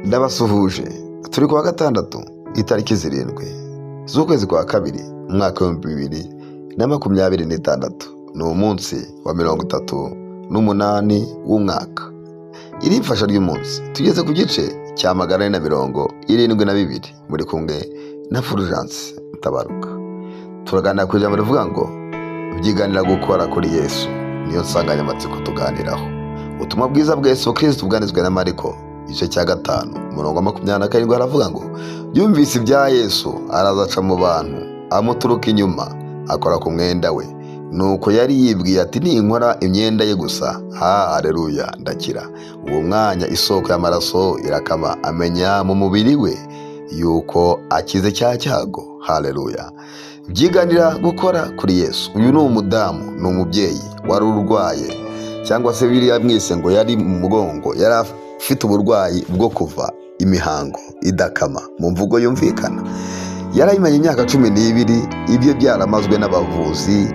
Ndabasuhuje. Turi kuwa gatandatu itariki 7 z'ukwezi kwa kabiri umwaka wa 2026. Ni umunsi wa 38 w'umwaka. Iri mfasha ry'umunsi tugeze ku gice cya 472 muri kumwe na Fulgence Mutabaruka. Turaganira ku ijambo rivuga ngo byiganira gukora kuri Yesu. Niyo nsanganyamatsiko tuganiraho. Ubutumwa bwiza bwa Yesu Kristo bwanizwe na Mariko igice cya 5:27 haravuga ngo yumvise ibya Yesu araza aca mu bantu amuturuka inyuma akora ku mwenda we, nuko yari yibwiye ati ninkora imyenda ye gusa haleluya ndakira. Uwo mwanya isoko y'amaraso irakama amenya mu mubiri we yuko akize cya cyago. Haleluya. Byiganira gukora kuri Yesu. Uyu ni umudamu, ni umubyeyi wari urwaye, cyangwa se biriya mwese ngo yari mu mugongo, yari afite uburwayi bwo kuva imihango idakama mu mvugo yumvikana. Yarayimanye imyaka 12, ibyo byaramazwe n'abavuzi.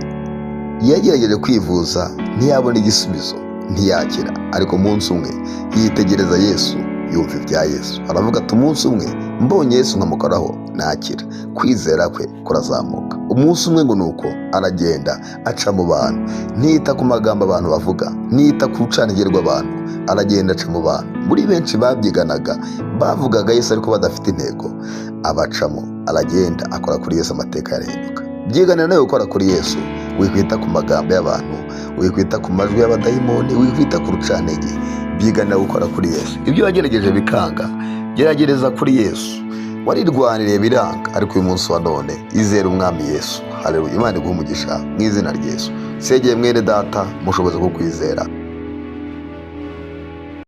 Yagerageje kwivuza ntiyabona igisubizo, ntiyakira. Ariko umunsi umwe yitegereza Yesu, yumva ibya Yesu, aravuga ati umunsi umwe mbonye Yesu nkamukoraho nakira. Kwizera kwe kurazamuka. Umunsi umwe ngo nuko aragenda aca mu bantu, ntita ku magambo abantu bavuga, ntita ku rucanigiro rw'abantu, aragenda aca mu bantu. Muri benshi babyiganaga bavugaga Yesu ariko badafite intego, abacamo aragenda akora kuri Yesu, amateka yarahinduka. Byiganira nawe gukora kuri Yesu. Wikwita ku magambo y'abantu, wikwita ku majwi y'abadayimoni, wikwita ku rucanege. Byiganira gukora kuri Yesu. Ibyo wagerageje bikanga, geragereza kuri Yesu. Warirwaniriye biranga, ariko uyu munsi wa none izera umwami Yesu. Haleluya. Imana iguhe umugisha mu izina rya Yesu. Segeye mwene data mushoboze kukwizera.